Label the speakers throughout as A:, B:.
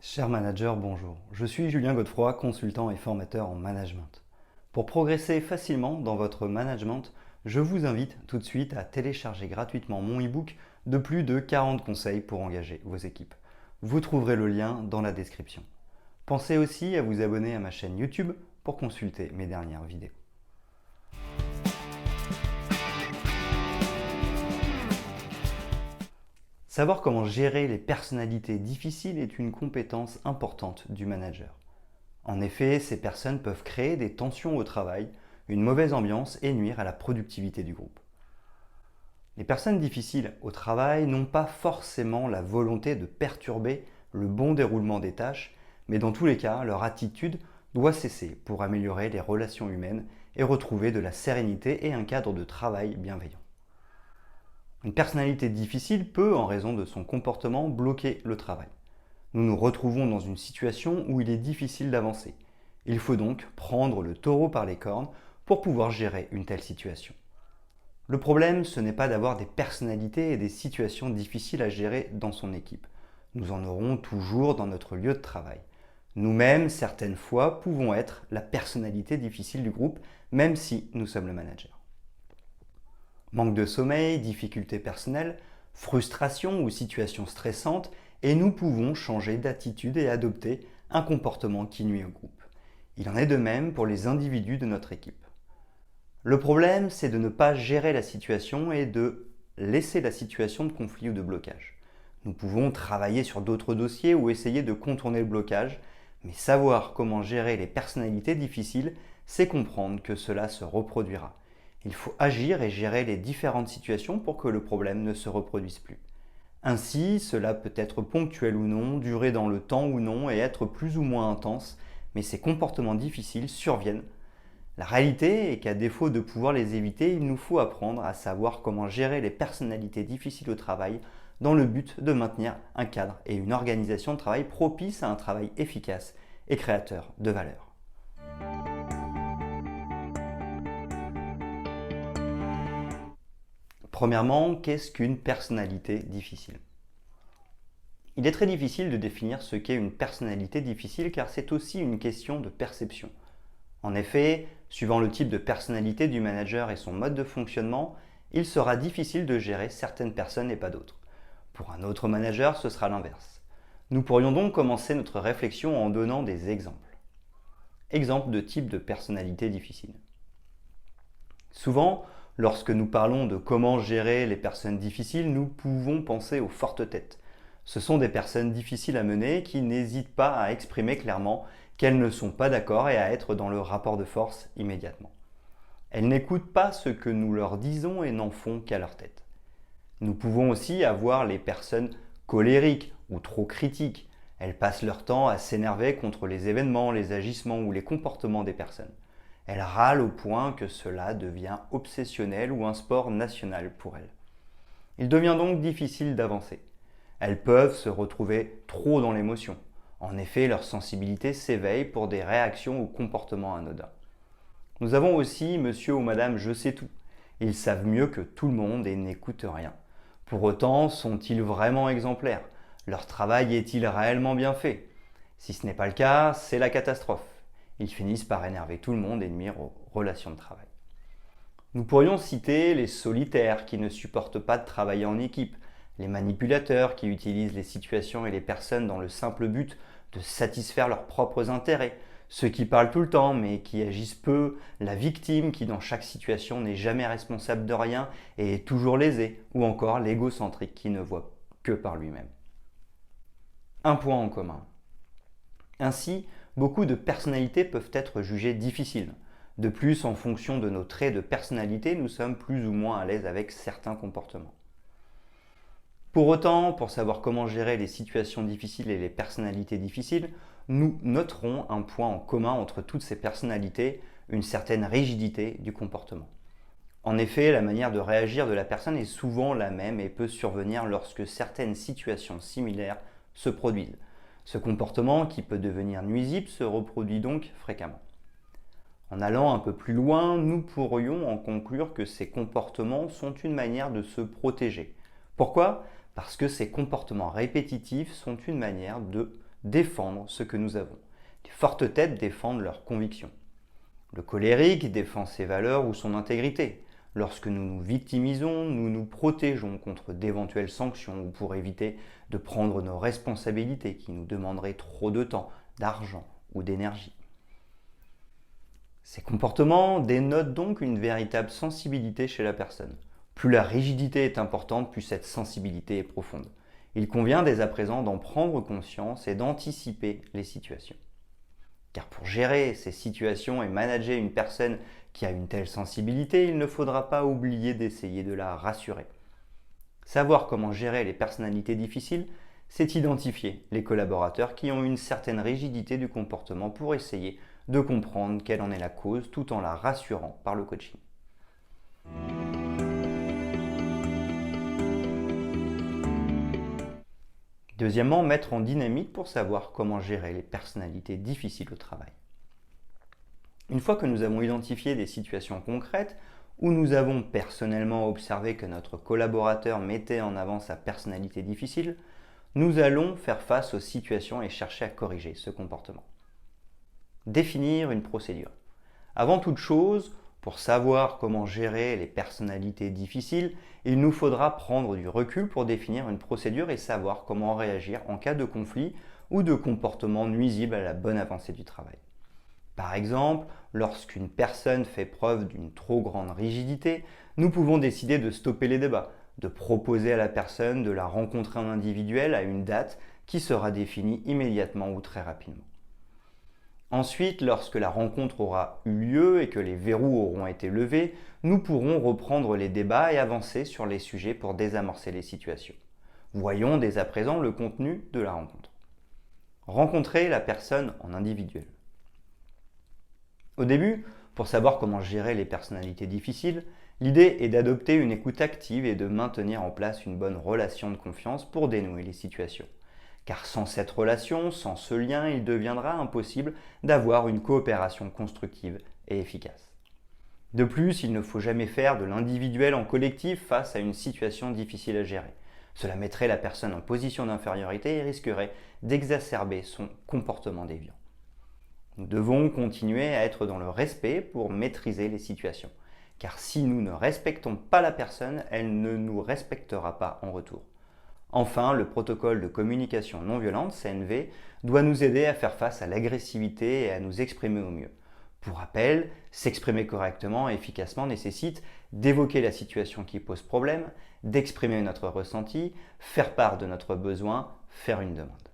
A: Cher manager, bonjour. Je suis Julien Godefroy, consultant et formateur en management. Pour progresser facilement dans votre management, je vous invite tout de suite à télécharger gratuitement mon e-book de plus de 40 conseils pour engager vos équipes. Vous trouverez le lien dans la description. Pensez aussi à vous abonner à ma chaîne YouTube pour consulter mes dernières vidéos. Savoir comment gérer les personnalités difficiles est une compétence importante du manager. En effet, ces personnes peuvent créer des tensions au travail, une mauvaise ambiance et nuire à la productivité du groupe. Les personnes difficiles au travail n'ont pas forcément la volonté de perturber le bon déroulement des tâches, mais dans tous les cas, leur attitude doit cesser pour améliorer les relations humaines et retrouver de la sérénité et un cadre de travail bienveillant. Une personnalité difficile peut, en raison de son comportement, bloquer le travail. Nous nous retrouvons dans une situation où il est difficile d'avancer. Il faut donc prendre le taureau par les cornes pour pouvoir gérer une telle situation. Le problème, ce n'est pas d'avoir des personnalités et des situations difficiles à gérer dans son équipe. Nous en aurons toujours dans notre lieu de travail. Nous-mêmes, certaines fois, pouvons être la personnalité difficile du groupe, même si nous sommes le manager. Manque de sommeil, difficultés personnelles, frustration ou situation stressante, et nous pouvons changer d'attitude et adopter un comportement qui nuit au groupe. Il en est de même pour les individus de notre équipe. Le problème, c'est de ne pas gérer la situation et de laisser la situation de conflit ou de blocage. Nous pouvons travailler sur d'autres dossiers ou essayer de contourner le blocage, mais savoir comment gérer les personnalités difficiles, c'est comprendre que cela se reproduira. Il faut agir et gérer les différentes situations pour que le problème ne se reproduise plus. Ainsi, cela peut être ponctuel ou non, durer dans le temps ou non et être plus ou moins intense, mais ces comportements difficiles surviennent. La réalité est qu'à défaut de pouvoir les éviter, il nous faut apprendre à savoir comment gérer les personnalités difficiles au travail dans le but de maintenir un cadre et une organisation de travail propice à un travail efficace et créateur de valeur. Premièrement, qu'est-ce qu'une personnalité difficile ? Il est très difficile de définir ce qu'est une personnalité difficile car c'est aussi une question de perception. En effet, suivant le type de personnalité du manager et son mode de fonctionnement, il sera difficile de gérer certaines personnes et pas d'autres. Pour un autre manager, ce sera l'inverse. Nous pourrions donc commencer notre réflexion en donnant des exemples. Exemple de type de personnalité difficile. Souvent, lorsque nous parlons de comment gérer les personnes difficiles, nous pouvons penser aux fortes têtes. Ce sont des personnes difficiles à mener qui n'hésitent pas à exprimer clairement qu'elles ne sont pas d'accord et à être dans le rapport de force immédiatement. Elles n'écoutent pas ce que nous leur disons et n'en font qu'à leur tête. Nous pouvons aussi avoir les personnes colériques ou trop critiques. Elles passent leur temps à s'énerver contre les événements, les agissements ou les comportements des personnes. Elles râlent au point que cela devient obsessionnel ou un sport national pour elles. Il devient donc difficile d'avancer. Elles peuvent se retrouver trop dans l'émotion. En effet, leur sensibilité s'éveille pour des réactions ou comportements anodins. Nous avons aussi monsieur ou madame je sais tout. Ils savent mieux que tout le monde et n'écoutent rien. Pour autant, sont-ils vraiment exemplaires ? Leur travail est-il réellement bien fait ? Si ce n'est pas le cas, c'est la catastrophe. Ils finissent par énerver tout le monde et nuire aux relations de travail. Nous pourrions citer les solitaires qui ne supportent pas de travailler en équipe, les manipulateurs qui utilisent les situations et les personnes dans le simple but de satisfaire leurs propres intérêts, ceux qui parlent tout le temps mais qui agissent peu, la victime qui dans chaque situation n'est jamais responsable de rien et est toujours lésée, ou encore l'égocentrique qui ne voit que par lui-même. Un point en commun. Ainsi, beaucoup de personnalités peuvent être jugées difficiles. De plus, en fonction de nos traits de personnalité, nous sommes plus ou moins à l'aise avec certains comportements. Pour autant, pour savoir comment gérer les situations difficiles et les personnalités difficiles, nous noterons un point en commun entre toutes ces personnalités, une certaine rigidité du comportement. En effet, la manière de réagir de la personne est souvent la même et peut survenir lorsque certaines situations similaires se produisent. Ce comportement, qui peut devenir nuisible, se reproduit donc fréquemment. En allant un peu plus loin, nous pourrions en conclure que ces comportements sont une manière de se protéger. Pourquoi ? Parce que ces comportements répétitifs sont une manière de défendre ce que nous avons. Les fortes têtes défendent leurs convictions. Le colérique défend ses valeurs ou son intégrité. Lorsque nous nous victimisons, nous nous protégeons contre d'éventuelles sanctions ou pour éviter de prendre nos responsabilités qui nous demanderaient trop de temps, d'argent ou d'énergie. Ces comportements dénotent donc une véritable sensibilité chez la personne. Plus la rigidité est importante, plus cette sensibilité est profonde. Il convient dès à présent d'en prendre conscience et d'anticiper les situations. Car pour gérer ces situations et manager une personne qui a une telle sensibilité, il ne faudra pas oublier d'essayer de la rassurer. Savoir comment gérer les personnalités difficiles, c'est identifier les collaborateurs qui ont une certaine rigidité du comportement pour essayer de comprendre quelle en est la cause tout en la rassurant par le coaching. Deuxièmement, mettre en dynamique pour savoir comment gérer les personnalités difficiles au travail. Une fois que nous avons identifié des situations concrètes où nous avons personnellement observé que notre collaborateur mettait en avant sa personnalité difficile, nous allons faire face aux situations et chercher à corriger ce comportement. Définir une procédure. Avant toute chose, pour savoir comment gérer les personnalités difficiles, il nous faudra prendre du recul pour définir une procédure et savoir comment réagir en cas de conflit ou de comportement nuisible à la bonne avancée du travail. Par exemple, lorsqu'une personne fait preuve d'une trop grande rigidité, nous pouvons décider de stopper les débats, de proposer à la personne de la rencontrer en individuel à une date qui sera définie immédiatement ou très rapidement. Ensuite, lorsque la rencontre aura eu lieu et que les verrous auront été levés, nous pourrons reprendre les débats et avancer sur les sujets pour désamorcer les situations. Voyons dès à présent le contenu de la rencontre. Rencontrer la personne en individuel. Au début, pour savoir comment gérer les personnalités difficiles, l'idée est d'adopter une écoute active et de maintenir en place une bonne relation de confiance pour dénouer les situations. Car sans cette relation, sans ce lien, il deviendra impossible d'avoir une coopération constructive et efficace. De plus, il ne faut jamais faire de l'individuel en collectif face à une situation difficile à gérer. Cela mettrait la personne en position d'infériorité et risquerait d'exacerber son comportement déviant. Nous devons continuer à être dans le respect pour maîtriser les situations. Car si nous ne respectons pas la personne, elle ne nous respectera pas en retour. Enfin, le protocole de communication non violente, CNV, doit nous aider à faire face à l'agressivité et à nous exprimer au mieux. Pour rappel, s'exprimer correctement et efficacement nécessite d'évoquer la situation qui pose problème, d'exprimer notre ressenti, faire part de notre besoin, faire une demande.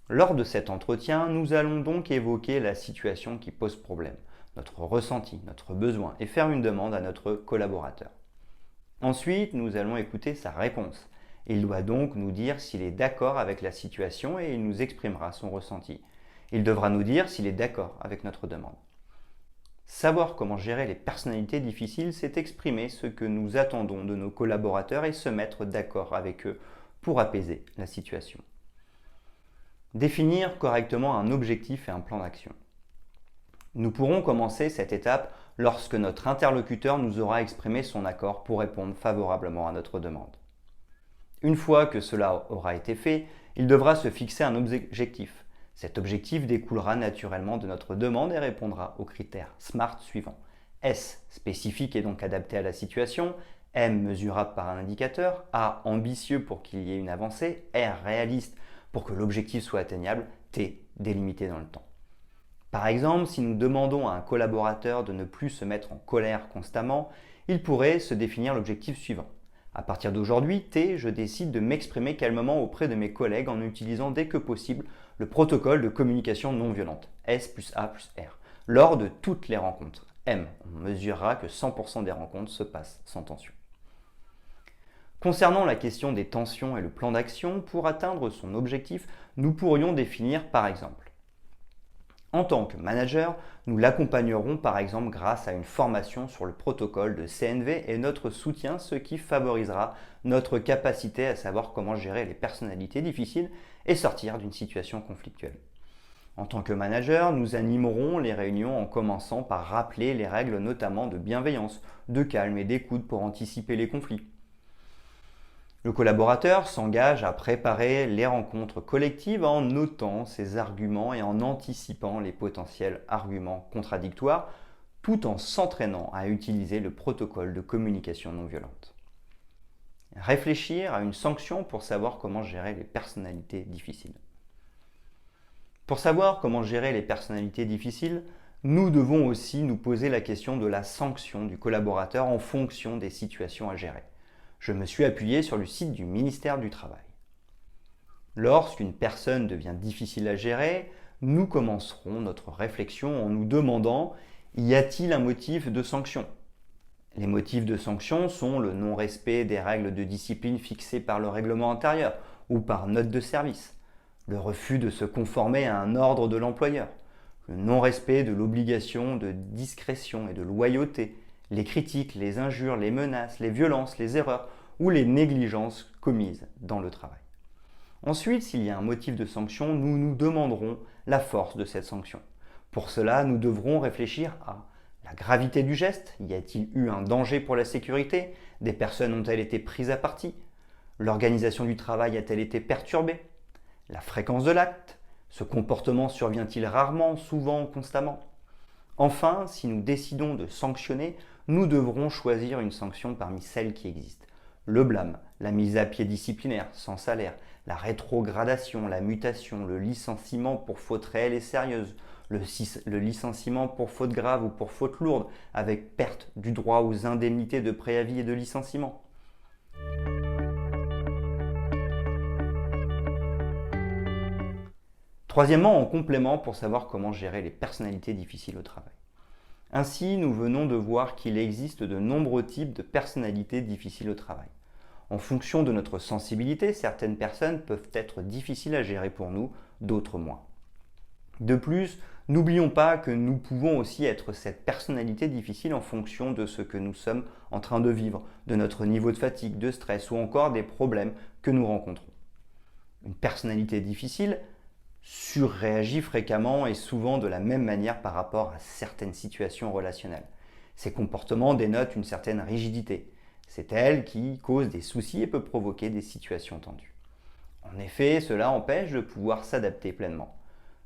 A: Lors de cet entretien, nous allons donc évoquer la situation qui pose problème, notre ressenti, notre besoin et faire une demande à notre collaborateur. Ensuite, nous allons écouter sa réponse. Il doit donc nous dire s'il est d'accord avec la situation et il nous exprimera son ressenti. Il devra nous dire s'il est d'accord avec notre demande. Savoir comment gérer les personnalités difficiles, c'est exprimer ce que nous attendons de nos collaborateurs et se mettre d'accord avec eux pour apaiser la situation. Définir correctement un objectif et un plan d'action. Nous pourrons commencer cette étape lorsque notre interlocuteur nous aura exprimé son accord pour répondre favorablement à notre demande. Une fois que cela aura été fait, il devra se fixer un objectif. Cet objectif découlera naturellement de notre demande et répondra aux critères SMART suivants. S, spécifique et donc adapté à la situation. M, mesurable par un indicateur. A, ambitieux pour qu'il y ait une avancée. R, réaliste pour que l'objectif soit atteignable. T, délimité dans le temps. Par exemple, si nous demandons à un collaborateur de ne plus se mettre en colère constamment, il pourrait se définir l'objectif suivant. À partir d'aujourd'hui, T, je décide de m'exprimer calmement auprès de mes collègues en utilisant dès que possible le protocole de communication non violente, S plus A plus R, lors de toutes les rencontres. M, on mesurera que 100% des rencontres se passent sans tension. Concernant la question des tensions et le plan d'action, pour atteindre son objectif, nous pourrions définir par exemple. En tant que manager, nous l'accompagnerons par exemple grâce à une formation sur le protocole de CNV et notre soutien, ce qui favorisera notre capacité à savoir comment gérer les personnalités difficiles et sortir d'une situation conflictuelle. En tant que manager, nous animerons les réunions en commençant par rappeler les règles notamment de bienveillance, de calme et d'écoute pour anticiper les conflits. Le collaborateur s'engage à préparer les rencontres collectives en notant ses arguments et en anticipant les potentiels arguments contradictoires, tout en s'entraînant à utiliser le protocole de communication non violente. Réfléchir à une sanction pour savoir comment gérer les personnalités difficiles. Pour savoir comment gérer les personnalités difficiles, nous devons aussi nous poser la question de la sanction du collaborateur en fonction des situations à gérer. Je me suis appuyé sur le site du ministère du Travail. Lorsqu'une personne devient difficile à gérer, nous commencerons notre réflexion en nous demandant: y a-t-il un motif de sanction ? Les motifs de sanction sont le non-respect des règles de discipline fixées par le règlement intérieur ou par note de service, le refus de se conformer à un ordre de l'employeur, le non-respect de l'obligation de discrétion et de loyauté, les critiques, les injures, les menaces, les violences, les erreurs ou les négligences commises dans le travail. Ensuite, s'il y a un motif de sanction, nous nous demanderons la force de cette sanction. Pour cela, nous devrons réfléchir à la gravité du geste. Y a-t-il eu un danger pour la sécurité? Des personnes ont-elles été prises à partie? L'organisation du travail a-t-elle été perturbée? La fréquence de l'acte? Ce comportement survient-il rarement, souvent, constamment? Enfin, si nous décidons de sanctionner, nous devrons choisir une sanction parmi celles qui existent. Le blâme, la mise à pied disciplinaire sans salaire, la rétrogradation, la mutation, le licenciement pour faute réelle et sérieuse, le licenciement pour faute grave ou pour faute lourde, avec perte du droit aux indemnités de préavis et de licenciement. Troisièmement, en complément pour savoir comment gérer les personnalités difficiles au travail. Ainsi, nous venons de voir qu'il existe de nombreux types de personnalités difficiles au travail. En fonction de notre sensibilité, certaines personnes peuvent être difficiles à gérer pour nous, d'autres moins. De plus, n'oublions pas que nous pouvons aussi être cette personnalité difficile en fonction de ce que nous sommes en train de vivre, de notre niveau de fatigue, de stress ou encore des problèmes que nous rencontrons. Une personnalité difficile surréagit fréquemment et souvent de la même manière par rapport à certaines situations relationnelles. Ces comportements dénotent une certaine rigidité. C'est elle qui cause des soucis et peut provoquer des situations tendues. En effet, cela empêche de pouvoir s'adapter pleinement.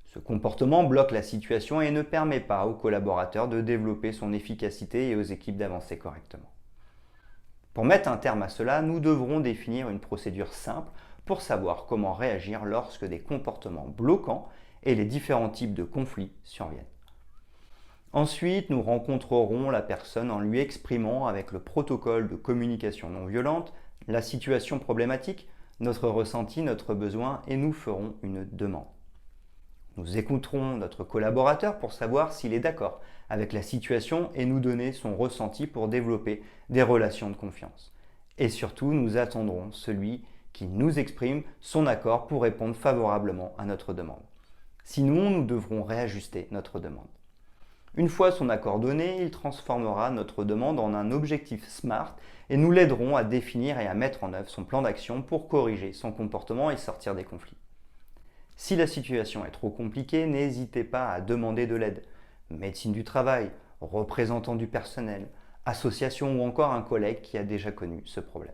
A: Ce comportement bloque la situation et ne permet pas aux collaborateurs de développer son efficacité et aux équipes d'avancer correctement. Pour mettre un terme à cela, nous devrons définir une procédure simple pour savoir comment réagir lorsque des comportements bloquants et les différents types de conflits surviennent. Ensuite, nous rencontrerons la personne en lui exprimant avec le protocole de communication non violente la situation problématique, notre ressenti, notre besoin et nous ferons une demande. Nous écouterons notre collaborateur pour savoir s'il est d'accord avec la situation et nous donner son ressenti pour développer des relations de confiance. Et surtout, nous attendrons celui qui nous exprime son accord pour répondre favorablement à notre demande. Sinon, nous devrons réajuster notre demande. Une fois son accord donné, il transformera notre demande en un objectif SMART et nous l'aiderons à définir et à mettre en œuvre son plan d'action pour corriger son comportement et sortir des conflits. Si la situation est trop compliquée, n'hésitez pas à demander de l'aide. Médecine du travail, représentant du personnel, association ou encore un collègue qui a déjà connu ce problème.